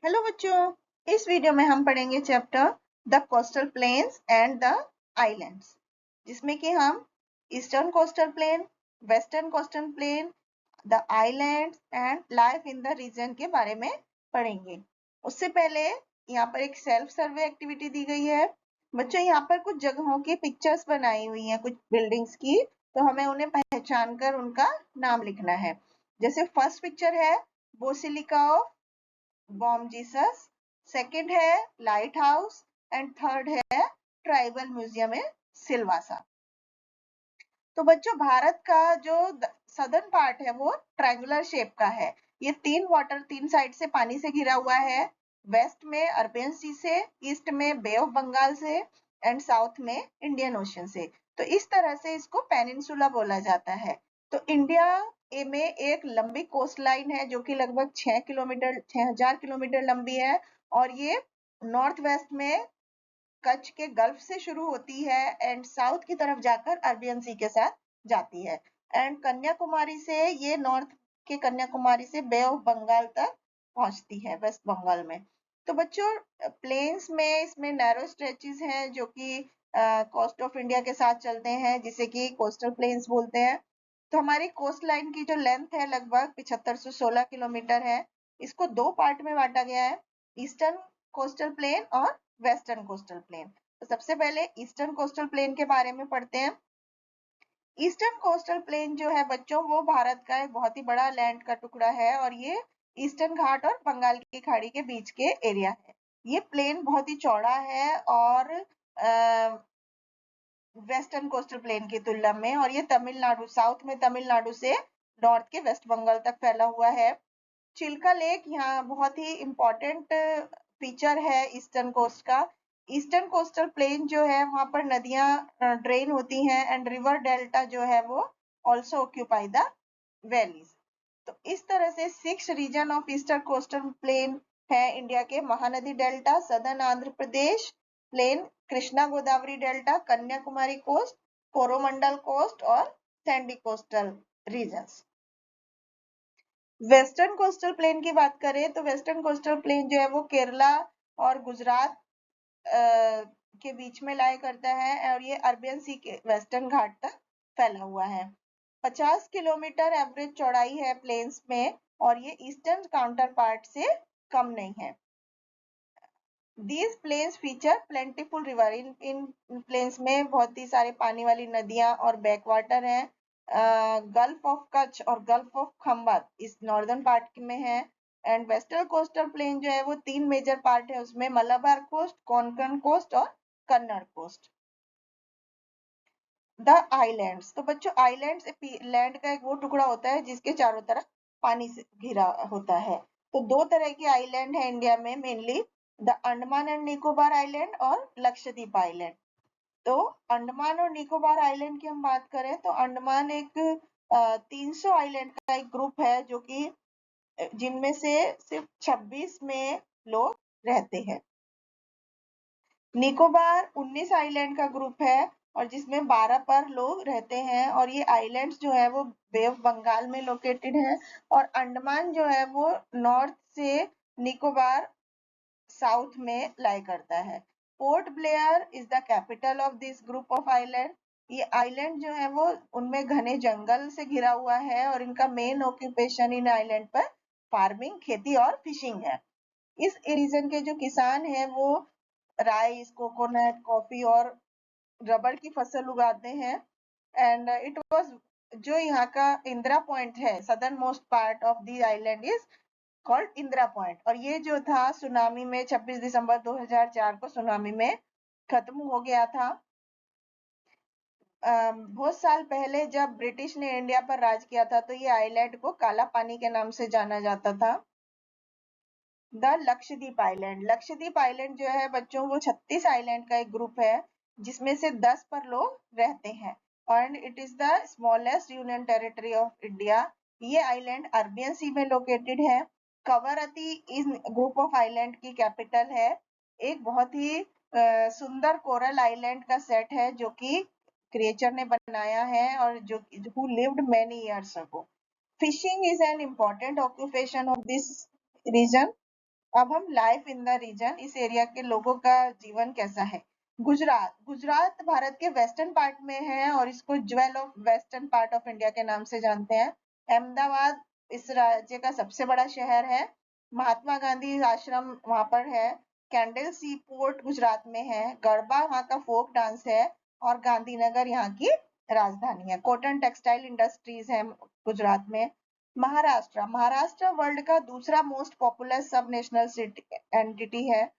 Hello बच्चों, इस video में हम पढ़ेंगे chapter the coastal plains and the islands, जिसमें कि हम eastern coastal plain, western coastal plain, the islands and life in the region के बारे में पढ़ेंगे। उससे पहले यहाँ पर एक सेल्फ सर्वे एक्टिविटी दी गई है। बच्चों, यहाँ पर कुछ जगहों की पिक्चर्स बनाई हुई हैं, कुछ बिल्डिंग्स की, तो हमें उन्हें पहचान कर उनका नाम लिखना है। जैसे फर्स्ट पिक्चर है बोसिलिका ऑफ बॉम जीसस, सेकंड है लाइट हाउस एंड थर्ड है ट्राइबल म्यूजियम इन सिलवासा। तो बच्चों, भारत का जो सदर्न पार्ट है वो ट्रायंगुलर शेप का है। ये तीन साइड से पानी से घिरा हुआ है। वेस्ट में अरबियन सी से, ईस्ट में बे ऑफ बंगाल से एंड साउथ में इंडियन ओशन से। तो इस तरह से इसको पेनिनसुला बोला जाता है। तो इंडिया में एक लंबी कोस्ट लाइन है जो कि लगभग 6000 किलोमीटर लंबी है, और ये नॉर्थ वेस्ट में कच्छ के गल्फ से शुरू होती है एंड साउथ की तरफ जाकर अरबियन सी के साथ जाती है। एंड कन्याकुमारी से ये नॉर्थ के कन्याकुमारी से बे ऑफ बंगाल तक पहुंचती है वेस्ट बंगाल में। तो बच्चों, प्लेन्स में इसमें नैरो स्ट्रेचेस हैं जो कि कोस्ट ऑफ इंडिया के साथ चलते हैं, जिसे कि कोस्टल प्लेन्स बोलते हैं। तो हमारी कोस्ट लाइन की जो लेंथ है लगभग 7516 किलोमीटर है। इसको दो पार्ट में बांटा गया है, ईस्टर्न कोस्टल प्लेन और वेस्टर्न कोस्टल प्लेन। तो सबसे पहले ईस्टर्न कोस्टल प्लेन के बारे में पढ़ते हैं। ईस्टर्न कोस्टल प्लेन जो है बच्चों, वो भारत का एक बहुत ही बड़ा लैंड का टुकड़ा है, और ये ईस्टर्न घाट और बंगाल की खाड़ी के बीच के एरिया है। ये प्लेन बहुत ही चौड़ा है और वेस्टर्न कोस्टल प्लेन की तुलना में, और ये तमिलनाडु, साउथ में तमिलनाडु से नॉर्थ के वेस्ट बंगाल तक फैला हुआ है। चिल्का लेक यहाँ बहुत ही इम्पोर्टेंट फीचर है ईस्टर्न कोस्ट का। ईस्टर्न कोस्टल प्लेन जो है वहां पर नदियां ड्रेन होती हैं एंड रिवर डेल्टा जो है वो ऑल्सो ऑक्यूपाई द वैलीज। तो इस तरह से 6 region of eastern coastal plain है इंडिया के: Mahanadi delta, southern Andhra Pradesh plain, Krishna Godavari delta, Kanyakumari coast, Coromandel coast और sandy coastal regions. Western coastal plain की बात करें तो वेस्टर्न कोस्टल प्लेन जो है वो केरला और गुजरात के बीच में लाई करता है, और ये अरबियन सी के वेस्टर्न घाट तक फैला हुआ है। 50 किलोमीटर एवरेज चौड़ाई है प्लेन्स में, और ये ईस्टर्न काउंटर पार्ट से कम नहीं है। These plains feature plentiful river. In planes में बहुत ही सारे पानी वाली नदियां और बैकवाटर हैं। गल्फ ऑफ कच्छ और गल्फ ऑफ खंबात इस नॉर्दर्न पार्ट में है। एंड वेस्टर्न कोस्टल प्लेन जो है वो 3 मेजर पार्ट है, उसमें मलाबार कोस्ट, कोंकण कोस्ट और कन्नड़ कोस्ट। द आइलैंड्स, तो बच्चों आइलैंड्स लैंड का एक वो टुकड़ा होता है जिसके चारों तरफ पानी से घिरा होता है। तो दो तरह की आइलैंड है इंडिया में, mainly the Andaman and Nicobar island और लक्षद्वीप आइलैंड। तो अंडमान और निकोबार आइलैंड की हम बात करें तो अंडमान एक 300 आइलैंड का एक ग्रुप है जो कि जिनमें से सिर्फ 26 में लोग रहते हैं। निकोबार 19 आइलैंड का ग्रुप है और जिसमें 12 पर लोग रहते हैं, और ये आइलैंड्स जो है वो बे ऑफ बंगाल में लोकेटेड है, और अंडमान जो है वो नॉर्थ से निकोबार साउथ में लाई करता है। Port Blair is the capital of this group of island. ये आइलैंड जो है वो उनमें घने जंगल से घिरा हुआ है, और इनका मेन ऑक्यूपेशन इन आइलैंड पर फार्मिंग, खेती और फिशिंग है। इस रीजन के जो किसान हैं वो राइस, कोकोनट, कॉफी और रबर की फसल उगाते हैं। एंड इट वाज जो यहाँ का इंदिरा पॉइंट है, southern most part of the island is called Indira point, और ये जो था सुनामी में 26 दिसंबर 2004 को सुनामी में खत्म हो गया था। बहुत साल पहले जब ब्रिटिश ने इंडिया पर राज किया था तो ये आइलैंड को काला पानी के नाम से जाना जाता था। The Lakshadweep island, Lakshadweep island जो है बच्चों वो 36 आइलैंड का एक ग्रुप है जिसमें से 10 पर लोग रहते हैं, और it is the smallest union territory of India. ये आइलैंड अरबियन सी में लोकेटेड है। कवरत्ती इस ग्रुप ऑफ आइलैंड की कैपिटल है। एक बहुत ही सुंदर कोरल आइलैंड का सेट है जो कि क्रिएचर ने बनाया है, और जो who lived many years ago. Fishing is an important occupation of this region, अब हम लाइफ इन द रीजन, इस एरिया के लोगों का जीवन कैसा है। गुजरात भारत के वेस्टर्न पार्ट में है और इसको jewel of western part of India के नाम से जानते हैं। अहमदाबाद इस राज्य का सबसे बड़ा शहर है। महात्मा गांधी आश्रम वहां पर है। कैंडल सी पोर्ट गुजरात में है। गरबा वहां का फोक डांस है। और गांधीनगर यहाँ की राजधानी है। कॉटन टेक्सटाइल इंडस्ट्रीज है गुजरात में। महाराष्ट्र वर्ल्ड का दूसरा मोस्ट पॉपुलर सब नेशनल सिटी एंटिटी है।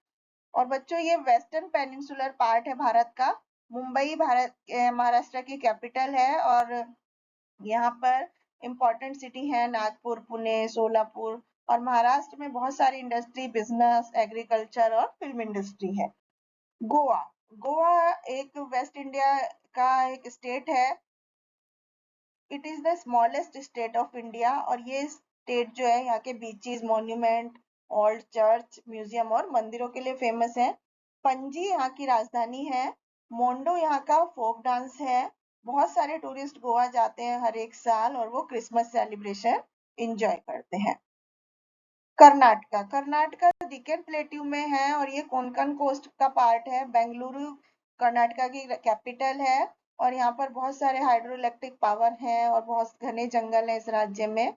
और बच्चों ये वेस्टर्न पेनिनसुलर पार्ट है भारत का। मुंबई महाराष्ट्र की कैपिटल है। और यहाँ पर इम्पोर्टेंट सिटी है नागपुर, पुणे, सोलापुर। और महाराष्ट्र में बहुत सारी इंडस्ट्री, बिजनेस, एग्रीकल्चर और फिल्म इंडस्ट्री है। गोवा गोवा एक वेस्ट इंडिया का एक स्टेट है। It is the smallest state of India. और ये स्टेट जो है यहाँ के beaches, monument, old church, museum और मंदिरों के लिए फेमस है। पणजी यहाँ की राजधानी है। मोंडो यहाँ का फोक डांस है। बहुत सारे टूरिस्ट गोवा जाते हैं हर एक साल और वो क्रिसमस सेलिब्रेशन एंजॉय करते हैं। कर्नाटका डिकेन प्लेट्यू में है और ये कोंकण कोस्ट का पार्ट है। बेंगलुरु कर्नाटका की कैपिटल है। और यहाँ पर बहुत सारे हाइड्रो इलेक्ट्रिक पावर हैं और बहुत घने जंगल है इस राज्य में।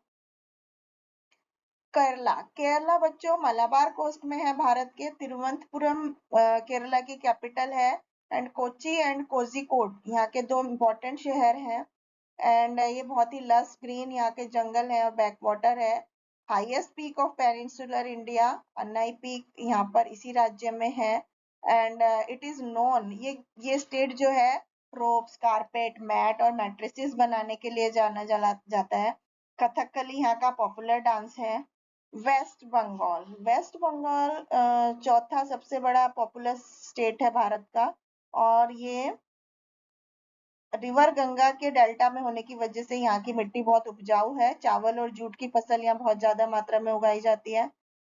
केरला बच्चों मलाबार कोस्ट में है भारत के। तिरुवनंतपुरम केरला की कैपिटल है। एंड कोची एंड कोझिकोड यहाँ के दो इम्पोर्टेंट शहर हैं। एंड ये बहुत ही लस ग्रीन यहाँ के जंगल है और बैक वाटर है। Highest peak of peninsular India Annai peak यहाँ पर इसी राज्य में है। एंड इट इज नोन, ये स्टेट जो है रोप्स, कारपेट, मैट और मैट्रेसेस बनाने के लिए जाना जाता है। कथकली यहाँ का पॉपुलर डांस है। वेस्ट बंगाल चौथा सबसे बड़ा पॉपुलर स्टेट है भारत का। और ये रिवर गंगा के डेल्टा में होने की वजह से यहाँ की मिट्टी बहुत उपजाऊ है। चावल और जूट की फसल यहाँ बहुत ज्यादा मात्रा में उगाई जाती है।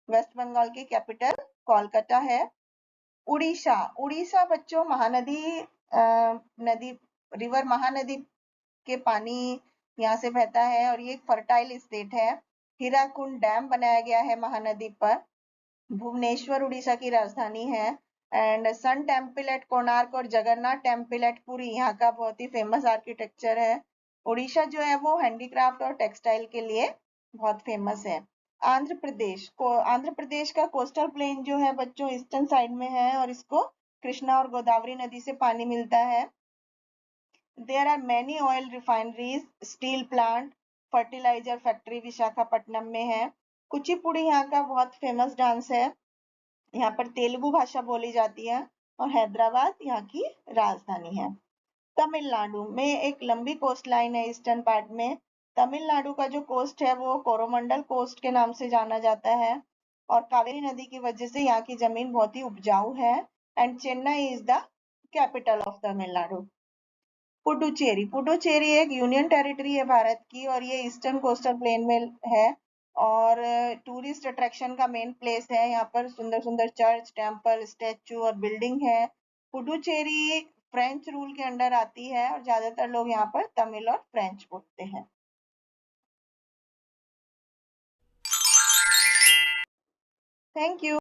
वेस्ट बंगाल की कैपिटल कोलकाता है। उड़ीसा उड़ीसा बच्चों महानदी नदी रिवर महानदी के पानी यहाँ से बहता है और ये एक फर्टाइल स्टेट है। हीराकुंड डैम बनाया गया है महानदी पर। भुवनेश्वर उड़ीसा की राजधानी है। And sun temple at Konark और जगन्नाथ टेम्पल एट पुरी यहाँ का बहुत ही फेमस आर्किटेक्चर है। उड़ीसा जो है वो हैंडीक्राफ्ट और टेक्सटाइल के लिए बहुत फेमस है। आंध्र प्रदेश का कोस्टल प्लेन जो है बच्चों ईस्टर्न साइड में है और इसको कृष्णा और गोदावरी नदी से पानी मिलता है। There are many oil refineries, steel plant, fertilizer factory Visakhapatnam में है। कुचिपुड़ी यहाँ का बहुत फेमस डांस है। यहाँ पर तेलुगु भाषा बोली जाती है। और हैदराबाद यहाँ की राजधानी है। तमिलनाडु में एक लंबी कोस्ट लाइन है ईस्टर्न पार्ट में। तमिलनाडु का जो कोस्ट है वो कोरोमंडल कोस्ट के नाम से जाना जाता है। और कावेरी नदी की वजह से यहाँ की जमीन बहुत ही उपजाऊ है। And Chennai is the capital of Tamil Nadu. Puducherry एक यूनियन टेरिटरी है भारत की और ये ईस्टर्न कोस्टल प्लेन में है। और टूरिस्ट अट्रैक्शन का मेन प्लेस है। यहाँ पर सुंदर सुंदर चर्च, टेम्पल, स्टेचू और बिल्डिंग है। पुडुचेरी फ्रेंच रूल के अंडर आती है और ज्यादातर लोग यहाँ पर तमिल और फ्रेंच बोलते हैं। Thank you.